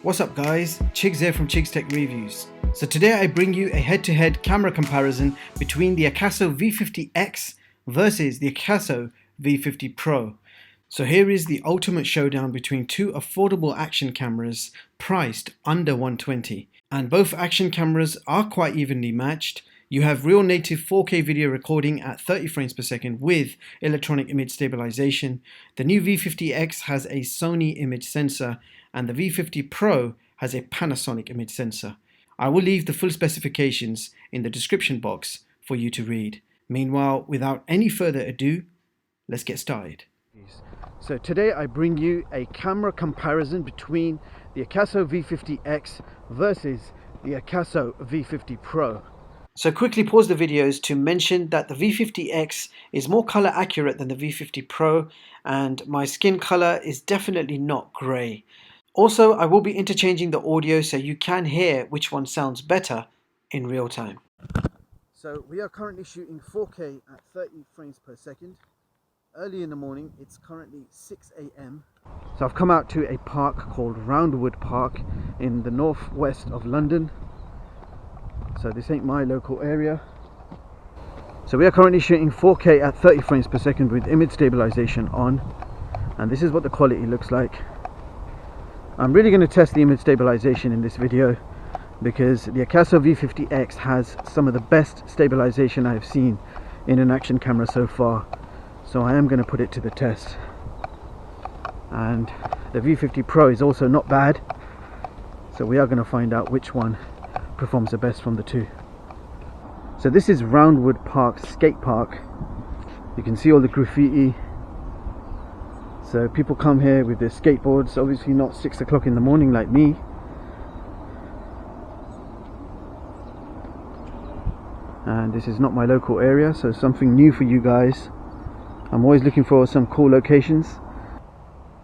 What's up guys, Chigs here from Chigs Tech Reviews. So today I bring you a head-to-head camera comparison between the AKASO V50X versus the AKASO V50 Pro. So here is the ultimate showdown between two affordable action cameras priced under $120. And both action cameras are quite evenly matched. You have real native 4K video recording at 30 frames per second with electronic image stabilization. The new V50X has a Sony image sensor and the V50 Pro has a Panasonic image sensor. I will leave the full specifications in the description box for you to read. Meanwhile, without any further ado, let's get started. So today I bring you a camera comparison between the AKASO V50X versus the AKASO V50 Pro. So quickly pause the videos to mention that the V50X is more color accurate than the V50 Pro, and my skin color is definitely not grey. Also, I will be interchanging the audio so you can hear which one sounds better in real time. So we are currently shooting 4K at 30 frames per second. Early in the morning, it's currently 6 AM. So I've come out to a park called Roundwood Park in the northwest of London. So this ain't my local area. So we are currently shooting 4K at 30 frames per second with image stabilization on, and this is what the quality looks like. I'm really going to test the image stabilization in this video because the AKASO V50X has some of the best stabilization I've seen in an action camera so far. So I am going to put it to the test. And the V50 Pro is also not bad. So we are going to find out which one performs the best from the two. So this is Roundwood Park skate park. You can see all the graffiti. So people come here with their skateboards, obviously not 6 o'clock in the morning like me. And this is not my local area, so something new for you guys. I'm always looking for some cool locations.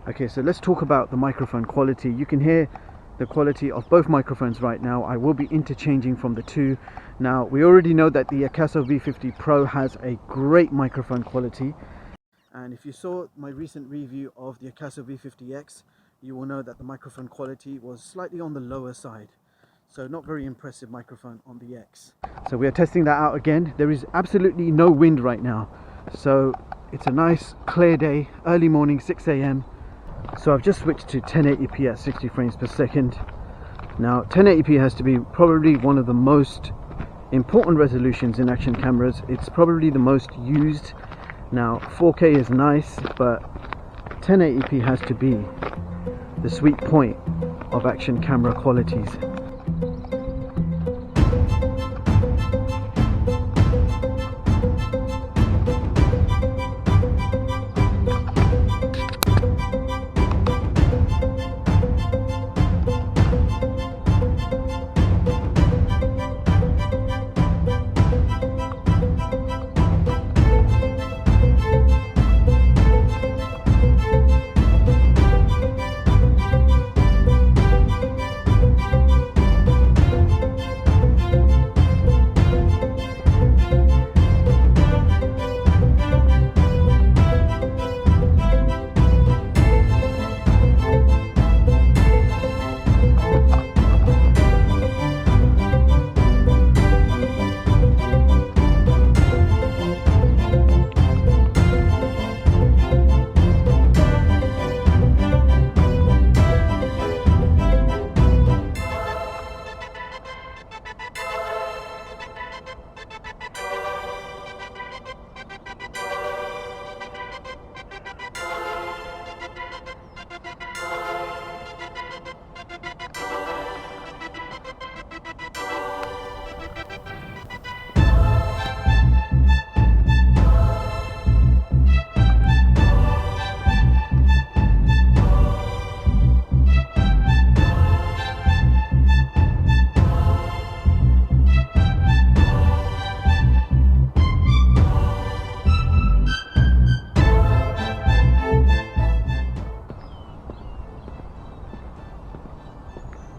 Okay, so let's talk about the microphone quality. You can hear the quality of both microphones right now. I will be interchanging from the two. Now, we already know that the AKASO V50 Pro has a great microphone quality. And if you saw my recent review of the AKASO V50X, you will know that the microphone quality was slightly on the lower side. So not very impressive microphone on the X. So we are testing that out again. There is absolutely no wind right now. So it's a nice clear day, early morning, 6 AM. So I've just switched to 1080p at 60 frames per second. Now 1080p has to be probably one of the most important resolutions in action cameras. It's probably the most used. Now 4K is nice, but 1080p has to be the sweet point of action camera qualities.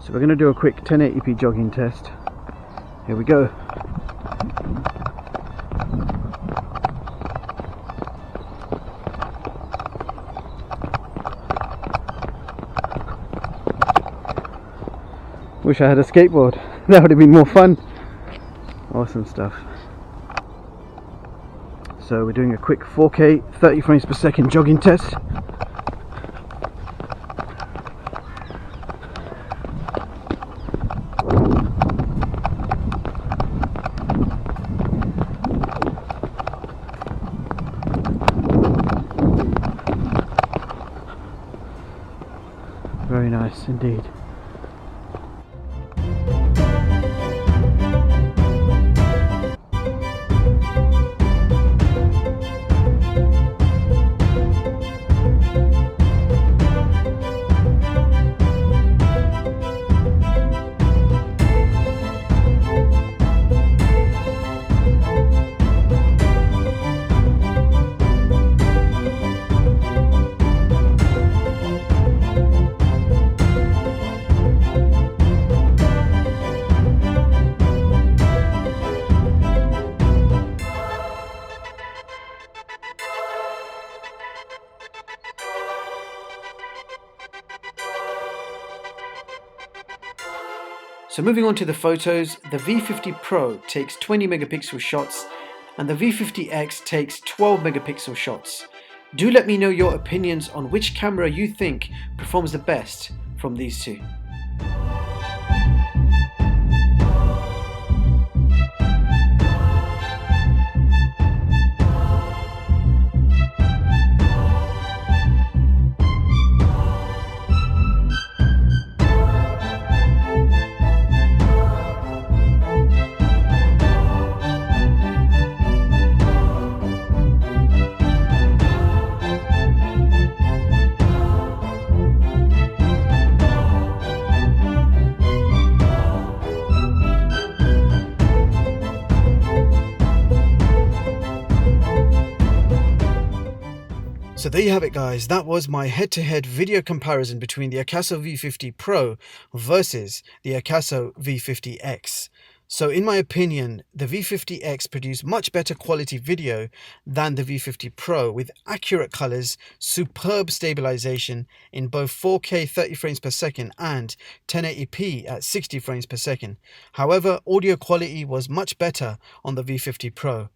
So we're going to do a quick 1080p jogging test. Here we go. Wish I had a skateboard. That would have been more fun. Awesome stuff. So we're doing a quick 4K 30 frames per second jogging test. Very nice indeed. So moving on to the photos, the V50 Pro takes 20 megapixel shots and the V50X takes 12 megapixel shots. Do let me know your opinions on which camera you think performs the best from these two. So there you have it guys, that was my head-to-head video comparison between the AKASO V50 Pro versus the AKASO V50X. So in my opinion, the V50X produced much better quality video than the V50 Pro with accurate colors, superb stabilization in both 4K 30 frames per second and 1080p at 60 frames per second. However, audio quality was much better on the V50 Pro.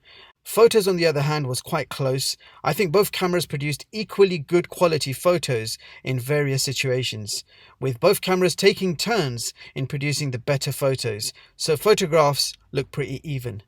Photos on the other hand was quite close. I think both cameras produced equally good quality photos in various situations, with both cameras taking turns in producing the better photos, so photographs look pretty even.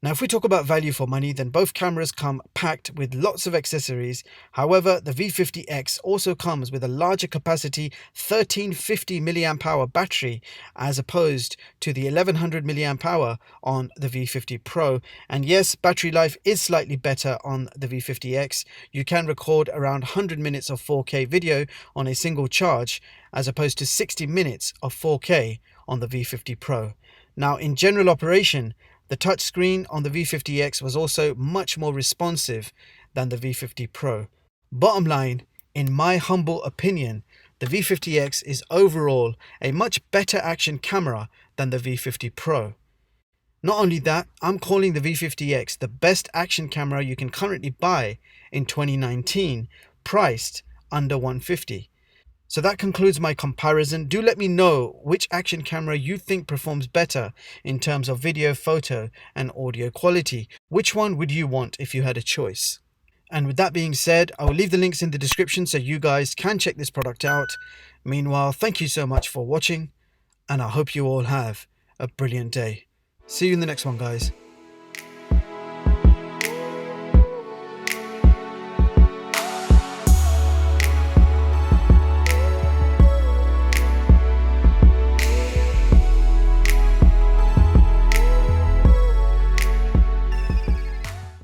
Now if we talk about value for money, then both cameras come packed with lots of accessories. However, the V50X also comes with a larger capacity 1350 mAh battery as opposed to the 1100 mAh on the V50 Pro. And yes, battery life is slightly better on the V50X. You can record around 100 minutes of 4K video on a single charge as opposed to 60 minutes of 4K on the V50 Pro. Now in general operation, the touchscreen on the V50X was also much more responsive than the V50 Pro. Bottom line, in my humble opinion, the V50X is overall a much better action camera than the V50 Pro. Not only that, I'm calling the V50X the best action camera you can currently buy in 2019, priced under $150. So that concludes my comparison. Do let me know which action camera you think performs better in terms of video, photo and audio quality. Which one would you want if you had a choice? And with that being said, I will leave the links in the description so you guys can check this product out. Meanwhile, thank you so much for watching and I hope you all have a brilliant day. See you in the next one guys.